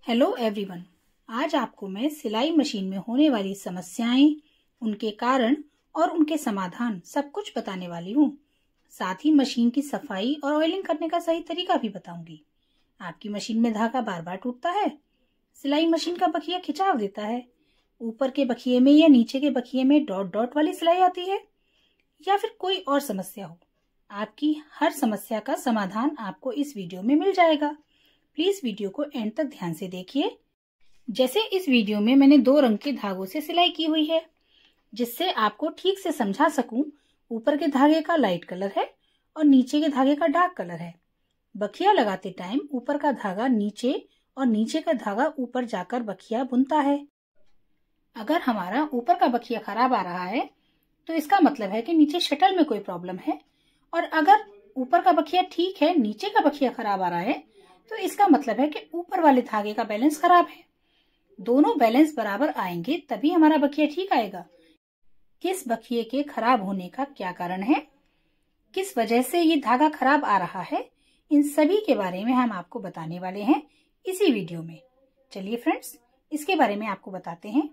Hello everyone. आज आपको मैं सिलाई मशीन में होने वाली समस्याएं, उनके कारण और उनके समाधान सब कुछ बताने वाली हूँ। साथ ही मशीन की सफाई और ऑयलिंग करने का सही तरीका भी बताऊंगी। आपकी मशीन में धागा बार बार टूटता है, सिलाई मशीन का बखिया खिंचाव देता है, ऊपर के बखिए में या नीचे के बखिए में डॉट डॉट वाली सिलाई आती है, या फिर कोई और समस्या हो, आपकी हर समस्या का समाधान आपको इस वीडियो में मिल जाएगा। प्लीज वीडियो को एंड तक ध्यान से देखिए। जैसे इस वीडियो में मैंने 2 रंग के धागों से सिलाई की हुई है, जिससे आपको ठीक से समझा सकूं। ऊपर के धागे का लाइट कलर है और नीचे के धागे का डार्क कलर है। बखिया लगाते टाइम ऊपर का धागा नीचे और नीचे का धागा ऊपर जाकर बखिया बुनता है। अगर हमारा ऊपर का बखिया खराब आ रहा है तो इसका मतलब है कि नीचे शटल में कोई प्रॉब्लम है, और अगर ऊपर का बखिया ठीक है, नीचे का बखिया खराब आ रहा है, तो इसका मतलब है कि ऊपर वाले धागे का बैलेंस खराब है। दोनों बैलेंस बराबर आएंगे तभी हमारा बखिया ठीक आएगा। किस बखिए के खराब होने का क्या कारण है, किस वजह से ये धागा खराब आ रहा है, इन सभी के बारे में हम आपको बताने वाले हैं इसी वीडियो में। चलिए फ्रेंड्स, इसके बारे में आपको बताते हैं।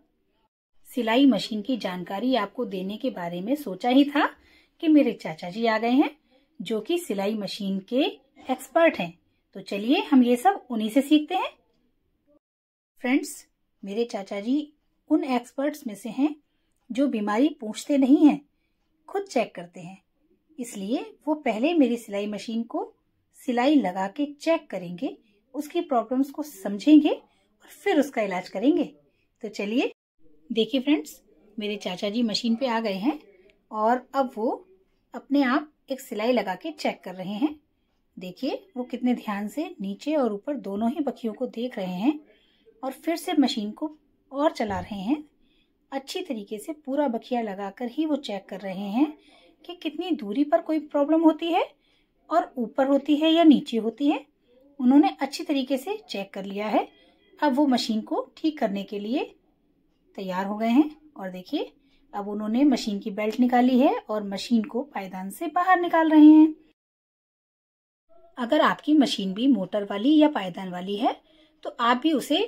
सिलाई मशीन की जानकारी आपको देने के बारे में सोचा ही था कि मेरे चाचा जी आ गए हैं, जो कि सिलाई मशीन के एक्सपर्ट हैं। तो चलिए हम ये सब उन्हीं से सीखते हैं। फ्रेंड्स, मेरे चाचा जी उन एक्सपर्ट्स में से हैं जो बीमारी पूछते नहीं हैं, खुद चेक करते हैं। इसलिए वो पहले मेरी सिलाई मशीन को सिलाई लगा के चेक करेंगे, उसकी प्रॉब्लम्स को समझेंगे और फिर उसका इलाज करेंगे। तो चलिए देखिए फ्रेंड्स, मेरे चाचा जी मशीन पे आ गए हैं और अब वो अपने आप एक सिलाई लगा के चेक कर रहे हैं। देखिए वो कितने ध्यान से नीचे और ऊपर दोनों ही बखियों को देख रहे हैं और फिर से मशीन को और चला रहे हैं। अच्छी तरीके से पूरा बखिया लगाकर ही वो चेक कर रहे हैं कि कितनी दूरी पर कोई प्रॉब्लम होती है और ऊपर होती है या नीचे होती है। उन्होंने अच्छी तरीके से चेक कर लिया है। अब वो मशीन को ठीक करने के लिए तैयार हो गए हैं। और देखिए अब उन्होंने मशीन की बेल्ट निकाली है और मशीन को पायदान से बाहर निकाल रहे हैं। अगर आपकी मशीन भी मोटर वाली या पायदान वाली है तो आप भी उसे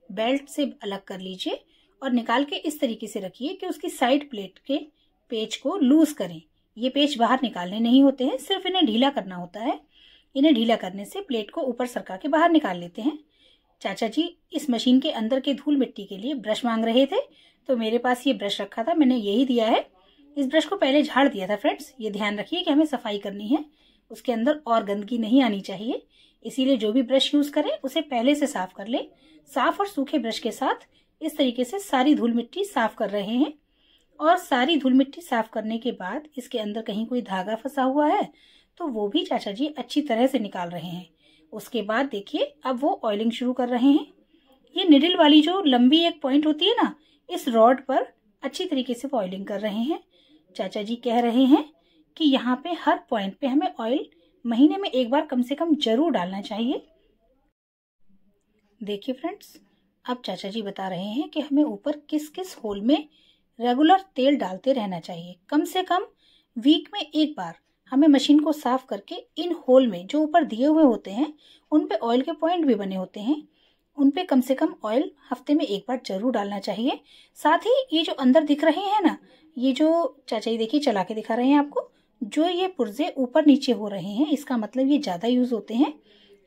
बेल्ट से अलग कर लीजिए और निकाल के इस तरीके से रखिए कि उसकी साइड प्लेट के पेच को लूज करें। ये पेच बाहर निकालने नहीं होते हैं, सिर्फ इन्हें ढीला करना होता है। इन्हें ढीला करने से प्लेट को ऊपर सरका के बाहर निकाल लेते हैं। चाचा जी इस मशीन के अंदर के धूल मिट्टी के लिए ब्रश मांग रहे थे, तो मेरे पास ये ब्रश रखा था, मैंने यही दिया है। इस ब्रश को पहले झाड़ दिया था। फ्रेंड्स, ये ध्यान रखिए कि हमें सफाई करनी है, उसके अंदर और गंदगी नहीं आनी चाहिए। इसीलिए जो भी ब्रश यूज करें उसे पहले से साफ कर ले। साफ और सूखे ब्रश के साथ इस तरीके से सारी धूल मिट्टी साफ कर रहे हैं। और सारी धूल मिट्टी साफ करने के बाद इसके अंदर कहीं कोई धागा फंसा हुआ है तो वो भी चाचा जी अच्छी तरह से निकाल रहे हैं। उसके बाद देखिए अब वो ऑयलिंग शुरू कर रहे हैं। ये निडल वाली जो लंबी एक पॉइंट होती है ना, इस रॉड पर अच्छी तरीके से वो ऑयलिंग कर रहे हैं। चाचा जी कह रहे हैं कि यहाँ पे हर पॉइंट पे हमें ऑयल महीने में एक बार कम से कम जरूर डालना चाहिए। देखिए फ्रेंड्स, अब चाचा जी बता रहे हैं कि हमें ऊपर किस किस होल में रेगुलर तेल डालते रहना चाहिए। कम से कम वीक में एक बार हमें मशीन को साफ करके इन होल में जो ऊपर दिए हुए होते हैं उन पे ऑयल के पॉइंट भी बने होते हैं, उन पे कम से कम ऑयल हफ्ते में एक बार जरूर डालना चाहिए। साथ ही ये जो अंदर दिख रहे हैं ना, ये जो चाचा जी देखिए चला के दिखा रहे हैं आपको, जो ये पुर्जे ऊपर नीचे हो रहे हैं, इसका मतलब ये ज्यादा यूज होते हैं।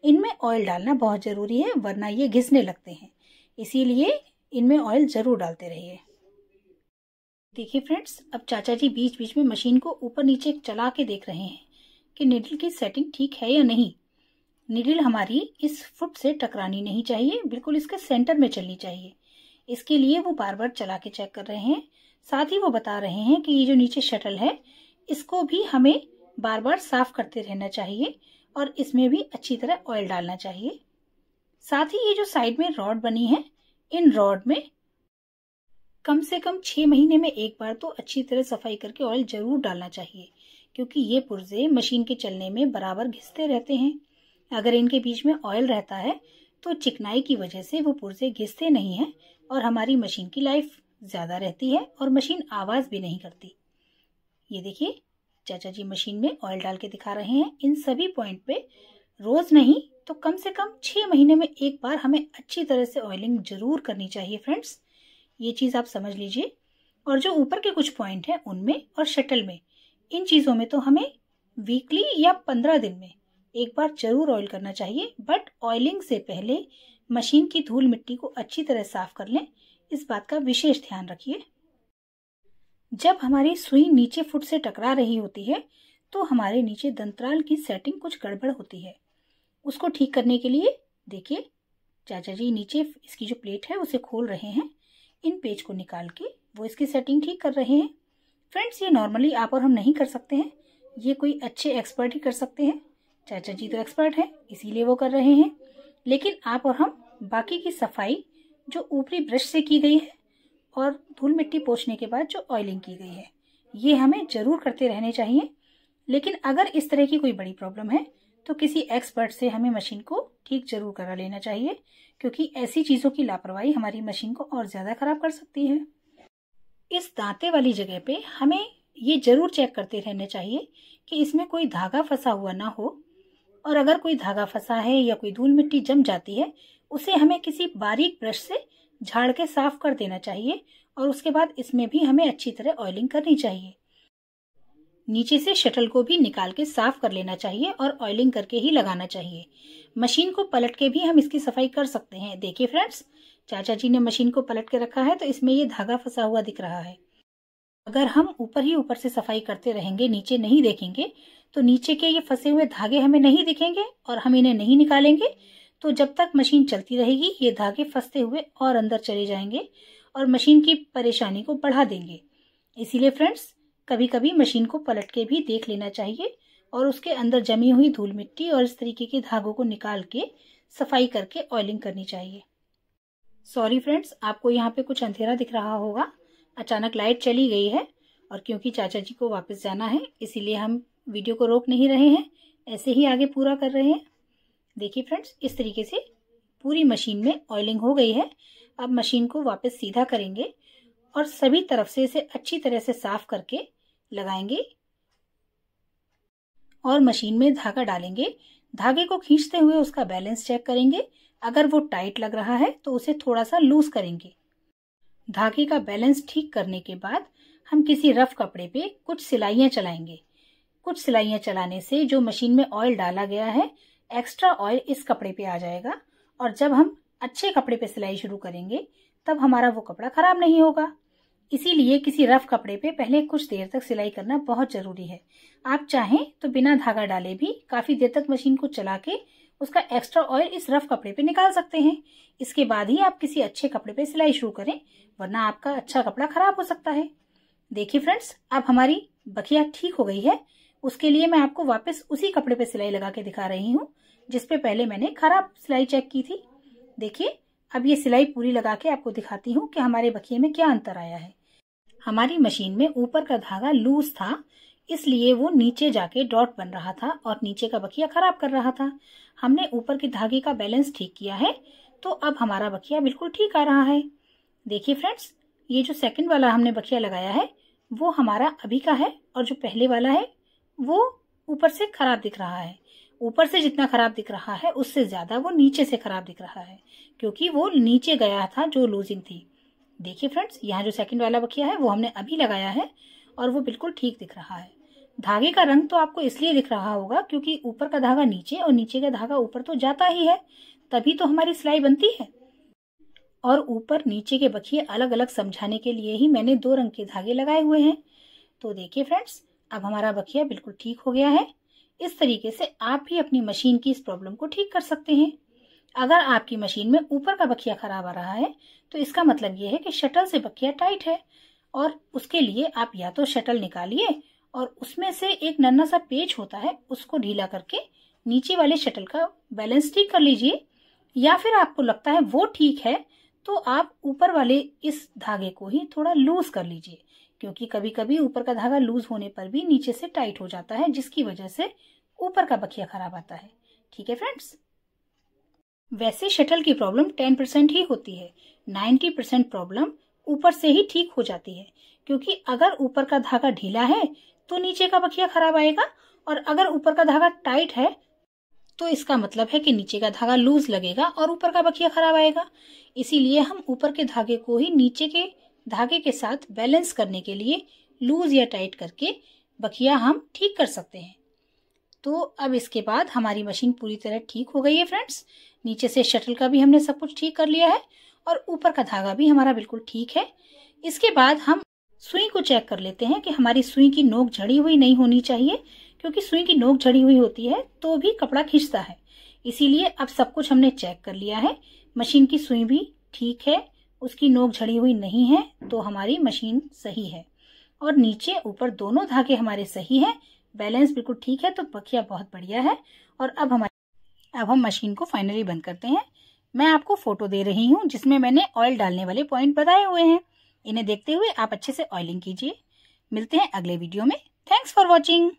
इनमें ऑयल डालना बहुत जरूरी है, वरना ये घिसने लगते हैं। इसीलिए इनमें ऑयल जरूर डालते रहिए। देखिए फ्रेंड्स, अब चाचा जी बीच बीच में मशीन को ऊपर नीचे चला के देख रहे हैं कि निडल की सेटिंग ठीक है या नहीं। निडल हमारी इस फुट से टकरानी नहीं चाहिए, बिल्कुल इसके सेंटर में चलनी चाहिए। इसके लिए वो बार बार चला के चेक कर रहे हैं। साथ ही वो बता रहे हैं कि ये जो नीचे शटल है इसको भी हमें बार बार साफ करते रहना चाहिए और इसमें भी अच्छी तरह ऑयल डालना चाहिए। साथ ही ये जो साइड में रॉड बनी है, इन रॉड में कम से कम 6 महीने में एक बार तो अच्छी तरह सफाई करके ऑयल जरूर डालना चाहिए, क्योंकि ये पुर्जे मशीन के चलने में बराबर घिसते रहते हैं। अगर इनके बीच में ऑयल रहता है तो चिकनाई की वजह से वो पुर्जे घिसते नहीं है और हमारी मशीन की लाइफ ज्यादा रहती है और मशीन आवाज भी नहीं करती। ये देखिए चाचा जी मशीन में ऑयल डाल के दिखा रहे हैं। इन सभी पॉइंट पे रोज नहीं तो कम से कम 6 महीने में एक बार हमें अच्छी तरह से ऑयलिंग जरूर करनी चाहिए फ्रेंड्स। ये चीज आप समझ लीजिए। और जो ऊपर के कुछ पॉइंट हैं उनमें और शटल में, इन चीजों में तो हमें वीकली या 15 दिन में एक बार जरूर ऑयल करना चाहिए। बट ऑयलिंग से पहले मशीन की धूल मिट्टी को अच्छी तरह साफ कर लें, इस बात का विशेष ध्यान रखिए। जब हमारी सुई नीचे फुट से टकरा रही होती है तो हमारे नीचे दंतराल की सेटिंग कुछ गड़बड़ होती है। उसको ठीक करने के लिए देखिए चाचा जी नीचे इसकी जो प्लेट है उसे खोल रहे हैं। इन पेज को निकाल के वो इसकी सेटिंग ठीक कर रहे हैं। फ्रेंड्स, ये नॉर्मली आप और हम नहीं कर सकते हैं, ये कोई अच्छे एक्सपर्ट ही कर सकते हैं। चाचा जी तो एक्सपर्ट हैं इसीलिए वो कर रहे हैं, लेकिन आप और हम बाकी की सफाई जो ऊपरी ब्रश से की गई है और धूल मिट्टी पोंछने के बाद जो ऑयलिंग की गई है, ये हमें जरूर करते रहने चाहिए। लेकिन अगर इस तरह की कोई बड़ी प्रॉब्लम है तो किसी एक्सपर्ट से हमें मशीन को ठीक जरूर करा लेना चाहिए, क्योंकि ऐसी चीजों की लापरवाही हमारी मशीन को और ज्यादा खराब कर सकती है। इस दांते वाली जगह पे हमें ये जरूर चेक करते रहना चाहिए कि इसमें कोई धागा फंसा हुआ ना हो, और अगर कोई धागा फंसा है या कोई धूल मिट्टी जम जाती है उसे हमें किसी बारीक ब्रश से झाड़ के साफ कर देना चाहिए। और उसके बाद इसमें भी हमें अच्छी तरह ऑयलिंग करनी चाहिए। नीचे से शटल को भी निकाल के साफ कर लेना चाहिए और ऑयलिंग करके ही लगाना चाहिए। मशीन को पलट के भी हम इसकी सफाई कर सकते हैं। देखिए फ्रेंड्स, चाचा जी ने मशीन को पलट के रखा है तो इसमें ये धागा फंसा हुआ दिख रहा है। अगर हम ऊपर ही ऊपर से सफाई करते रहेंगे, नीचे नहीं देखेंगे, तो नीचे के ये फंसे हुए धागे हमें नहीं दिखेंगे और हम इन्हें नहीं निकालेंगे तो जब तक मशीन चलती रहेगी ये धागे फंसते हुए और अंदर चले जाएंगे और मशीन की परेशानी को बढ़ा देंगे। इसीलिए फ्रेंड्स, कभी कभी मशीन को पलट के भी देख लेना चाहिए और उसके अंदर जमी हुई धूल मिट्टी और इस तरीके के धागों को निकाल के सफाई करके ऑयलिंग करनी चाहिए। सॉरी फ्रेंड्स, आपको यहाँ पे कुछ अंधेरा दिख रहा होगा, अचानक लाइट चली गई है और क्योंकि चाचा जी को वापस जाना है इसीलिए हम वीडियो को रोक नहीं रहे हैं, ऐसे ही आगे पूरा कर रहे हैं। देखिए फ्रेंड्स, इस तरीके से पूरी मशीन में ऑयलिंग हो गई है। अब मशीन को वापस सीधा करेंगे और सभी तरफ से इसे अच्छी तरह से साफ करके लगाएंगे और मशीन में धागा डालेंगे। धागे को खींचते हुए उसका बैलेंस चेक करेंगे। अगर वो टाइट लग रहा है तो उसे थोड़ा सा लूज करेंगे। धागे का बैलेंस ठीक करने के बाद हम किसी रफ कपड़े पे कुछ सिलाइयां चलाएंगे। कुछ सिलाइयां चलाने से जो मशीन में ऑयल डाला गया है, एक्स्ट्रा ऑयल इस कपड़े पे आ जाएगा और जब हम अच्छे कपड़े पे सिलाई शुरू करेंगे तब हमारा वो कपड़ा खराब नहीं होगा। इसीलिए किसी रफ कपड़े पे पहले कुछ देर तक सिलाई करना बहुत जरूरी है। आप चाहें तो बिना धागा डाले भी काफी देर तक मशीन को चला के उसका एक्स्ट्रा ऑयल इस रफ कपड़े पे निकाल सकते हैं। इसके बाद ही आप किसी अच्छे कपड़े पे सिलाई शुरू करें, वरना आपका अच्छा कपड़ा खराब हो सकता है। देखिए फ्रेंड्स, अब हमारी बखिया ठीक हो गई है। उसके लिए मैं आपको वापस उसी कपड़े पे सिलाई लगा के दिखा रही हूँ जिसपे पहले मैंने खराब सिलाई चेक की थी। देखिए, अब ये सिलाई पूरी लगा के आपको दिखाती हूँ कि हमारे बखिए में क्या अंतर आया है। हमारी मशीन में ऊपर का धागा लूज था, इसलिए वो नीचे जाके डॉट बन रहा था और नीचे का बखिया खराब कर रहा था। हमने ऊपर के धागे का बैलेंस ठीक किया है तो अब हमारा बखिया बिल्कुल ठीक आ रहा है। देखिए फ्रेंड्स, ये जो सेकंड वाला हमने बखिया लगाया है वो हमारा अभी का है और जो पहले वाला है वो ऊपर से खराब दिख रहा है। ऊपर से जितना खराब दिख रहा है उससे ज्यादा वो नीचे से खराब दिख रहा है, क्योंकि वो नीचे गया था जो लूजिंग थी। देखिए फ्रेंड्स, यहाँ जो सेकंड वाला बखिया है वो हमने अभी लगाया है और वो बिल्कुल ठीक दिख रहा है। धागे का रंग तो आपको इसलिए दिख रहा होगा क्योंकि ऊपर का धागा नीचे और नीचे का धागा ऊपर तो जाता ही है, तभी तो हमारी सिलाई बनती है। और ऊपर नीचे के बखिए अलग अलग समझाने के लिए ही मैंने 2 रंग के धागे लगाए हुए हैं। तो देखिए फ्रेंड्स, अब हमारा बखिया बिल्कुल ठीक हो गया है। इस तरीके से आप भी अपनी मशीन की इस प्रॉब्लम को ठीक कर सकते हैं। अगर आपकी मशीन में ऊपर का बखिया खराब आ रहा है तो इसका मतलब ये है कि शटल से बखिया टाइट है, और उसके लिए आप या तो शटल निकालिए और उसमें से एक नन्हा सा पेच होता है उसको ढीला करके नीचे वाले शटल का बैलेंस ठीक कर लीजिए, या फिर आपको लगता है वो ठीक है तो आप ऊपर वाले इस धागे को ही थोड़ा लूज कर लीजिए, क्योंकि कभी कभी ऊपर का धागा लूज होने पर भी नीचे से टाइट हो जाता है, जिसकी वजह से ऊपर का बखिया खराब आता है। ठीक है फ्रेंड्स, वैसे शटल की प्रॉब्लम 10% ही होती है, 90% प्रॉब्लम ऊपर से ही ठीक हो जाती है, क्योंकि अगर ऊपर का धागा ढीला है तो नीचे का बखिया खराब आएगा, और अगर ऊपर का धागा टाइट है तो इसका मतलब है कि नीचे का धागा लूज लगेगा और ऊपर का बखिया खराब आएगा। इसीलिए हम ऊपर के धागे को ही नीचे के धागे के साथ बैलेंस करने के लिए लूज या टाइट करके बखिया हम ठीक कर सकते हैं। तो अब इसके बाद हमारी मशीन पूरी तरह ठीक हो गई है फ्रेंड्स। नीचे से शटल का भी हमने सब कुछ ठीक कर लिया है और ऊपर का धागा भी हमारा बिल्कुल ठीक है। इसके बाद हम सुई को चेक कर लेते हैं कि हमारी सुई की नोक झड़ी हुई नहीं होनी चाहिए, क्योंकि सुई की नोक झड़ी हुई होती है तो भी कपड़ा खींचता है। इसीलिए अब सब कुछ हमने चेक कर लिया है। मशीन की सुई भी ठीक है, उसकी नोक झड़ी हुई नहीं है, तो हमारी मशीन सही है। और नीचे ऊपर दोनों धागे हमारे सही हैं, बैलेंस बिल्कुल ठीक है, तो बखिया बहुत बढ़िया है। और अब हम मशीन को फाइनली बंद करते हैं। मैं आपको फोटो दे रही हूँ जिसमें मैंने ऑयल डालने वाले पॉइंट बताए हुए हैं। इन्हें देखते हुए आप अच्छे से ऑयलिंग कीजिए। मिलते हैं अगले वीडियो में। Thanks for watching.